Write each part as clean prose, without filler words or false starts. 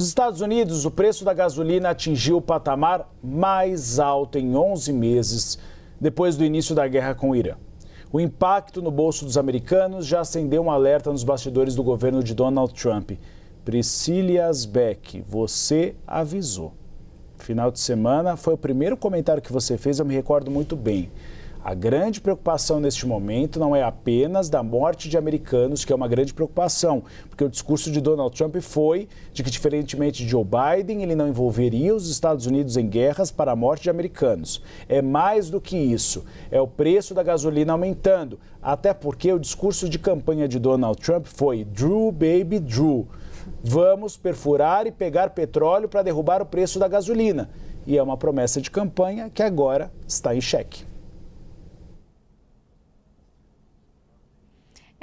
Nos Estados Unidos, o preço da gasolina atingiu o patamar mais alto em 11 meses, depois do início da guerra com o Irã. O impacto no bolso dos americanos já acendeu um alerta nos bastidores do governo de Donald Trump. Priscila Asbeck, você avisou. Final de semana foi o primeiro comentário que você fez, eu me recordo muito bem. A grande preocupação neste momento não é apenas da morte de americanos, que é uma grande preocupação, porque o discurso de Donald Trump foi de que, diferentemente de Joe Biden, ele não envolveria os Estados Unidos em guerras para a morte de americanos. É mais do que isso, é o preço da gasolina aumentando, até porque o discurso de campanha de Donald Trump foi Drew, baby, Drew. Vamos perfurar e pegar petróleo para derrubar o preço da gasolina. E é uma promessa de campanha que agora está em xeque.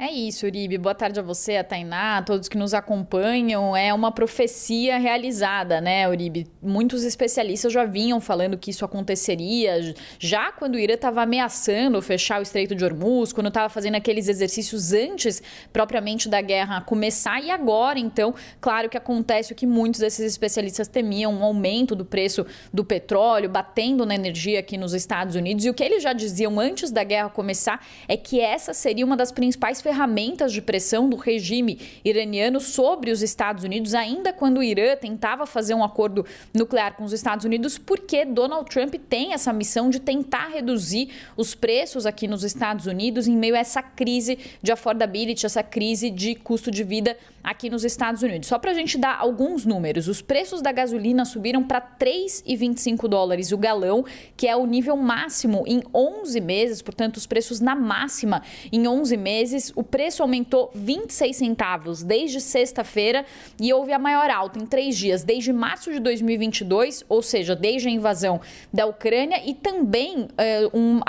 É isso, Uribe. Boa tarde a você, a Tainá, a todos que nos acompanham. É uma profecia realizada, né, Uribe? Muitos especialistas já vinham falando que isso aconteceria, já quando o Irã estava ameaçando fechar o Estreito de Hormuz, quando estava fazendo aqueles exercícios antes, propriamente, da guerra começar. E agora, então, claro que acontece o que muitos desses especialistas temiam, um aumento do preço do petróleo, batendo na energia aqui nos Estados Unidos. E o que eles já diziam antes da guerra começar é que essa seria uma das principais ferramentas de pressão do regime iraniano sobre os Estados Unidos, ainda quando o Irã tentava fazer um acordo nuclear com os Estados Unidos, porque Donald Trump tem essa missão de tentar reduzir os preços aqui nos Estados Unidos em meio a essa crise de affordability, essa crise de custo de vida aqui nos Estados Unidos. Só para a gente dar alguns números, os preços da gasolina subiram para $3,25 o galão, que é o nível máximo em 11 meses, portanto, os preços na máxima em 11 meses. O preço aumentou 26 centavos desde sexta-feira e houve a maior alta em 3 dias, desde março de 2022, ou seja, desde a invasão da Ucrânia, e também o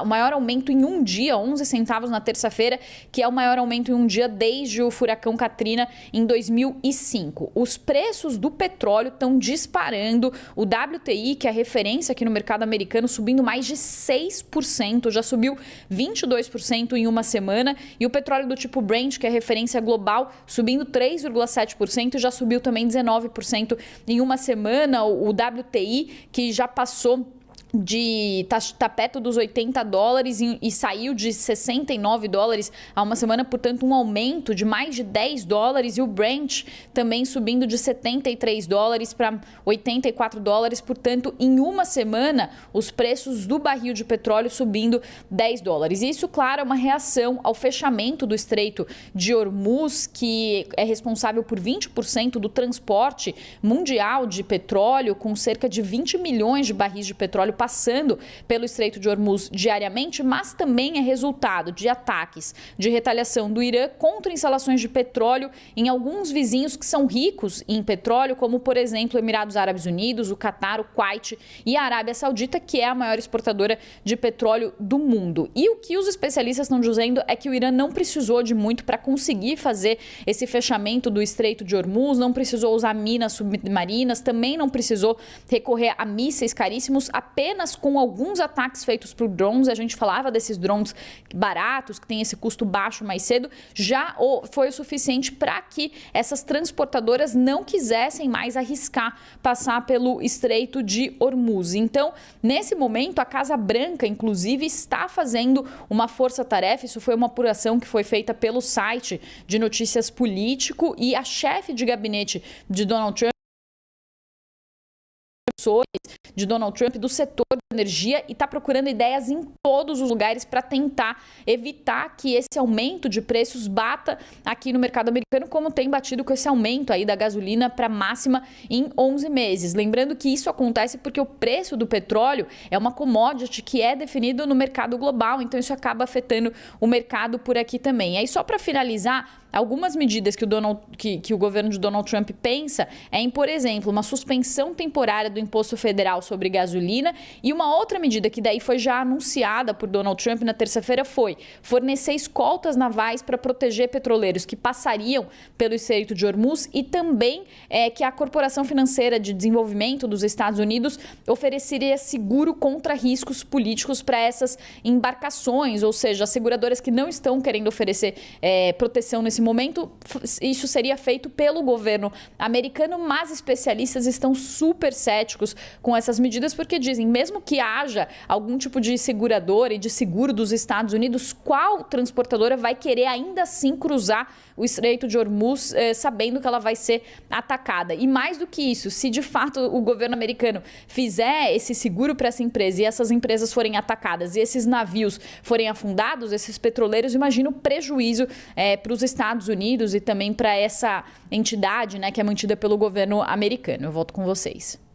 maior aumento em um dia, 11 centavos na terça-feira, que é o maior aumento em um dia desde o furacão Katrina em 2005. Os preços do petróleo estão disparando, o WTI, que é a referência aqui no mercado americano, subindo mais de 6%, já subiu 22% em uma semana, e o petróleo do tipo Brent, que é referência global, subindo 3,7% e já subiu também 19% em uma semana. O WTI, que já passou tá perto dos $80 e saiu de $69 há uma semana, portanto um aumento de mais de $10, e o Brent também subindo de $73 para $84, portanto em uma semana os preços do barril de petróleo subindo $10. Isso, claro, é uma reação ao fechamento do Estreito de Hormuz, que é responsável por 20% do transporte mundial de petróleo, com cerca de 20 milhões de barris de petróleo passando pelo Estreito de Hormuz diariamente, mas também é resultado de ataques de retaliação do Irã contra instalações de petróleo em alguns vizinhos que são ricos em petróleo, como, por exemplo, Emirados Árabes Unidos, o Catar, o Kuwait e a Arábia Saudita, que é a maior exportadora de petróleo do mundo. E o que os especialistas estão dizendo é que o Irã não precisou de muito para conseguir fazer esse fechamento do Estreito de Hormuz, não precisou usar minas submarinas, também não precisou recorrer a mísseis caríssimos, apenas com alguns ataques feitos por drones. A gente falava desses drones baratos, que tem esse custo baixo mais cedo, já foi o suficiente para que essas transportadoras não quisessem mais arriscar passar pelo Estreito de Hormuz. Então, nesse momento, a Casa Branca, inclusive, está fazendo uma força-tarefa. Isso foi uma apuração que foi feita pelo site de notícias Político, e a chefe de gabinete de Donald Trump, do setor de energia, e está procurando ideias em todos os lugares para tentar evitar que esse aumento de preços bata aqui no mercado americano, como tem batido com esse aumento aí da gasolina para máxima em 11 meses. Lembrando que isso acontece porque o preço do petróleo é uma commodity que é definido no mercado global, então isso acaba afetando o mercado por aqui também. E aí, só para finalizar, algumas medidas que o governo de Donald Trump pensa é em, por exemplo, uma suspensão temporária do imposto federal sobre gasolina. E uma outra medida que daí foi já anunciada por Donald Trump na terça-feira foi fornecer escoltas navais para proteger petroleiros que passariam pelo Estreito de Hormuz e também que a Corporação Financeira de Desenvolvimento dos Estados Unidos ofereceria seguro contra riscos políticos para essas embarcações, ou seja, as seguradoras que não estão querendo oferecer proteção nesse momento, isso seria feito pelo governo americano, mas especialistas estão super céticos com essas medidas porque dizem, mesmo que haja algum tipo de seguradora e de seguro dos Estados Unidos, qual transportadora vai querer ainda assim cruzar o Estreito de Hormuz sabendo que ela vai ser atacada? E mais do que isso, se de fato o governo americano fizer esse seguro para essa empresa e essas empresas forem atacadas e esses navios forem afundados, esses petroleiros, imagina o prejuízo para os Estados Unidos e também para essa entidade, né, que é mantida pelo governo americano. Eu volto com vocês.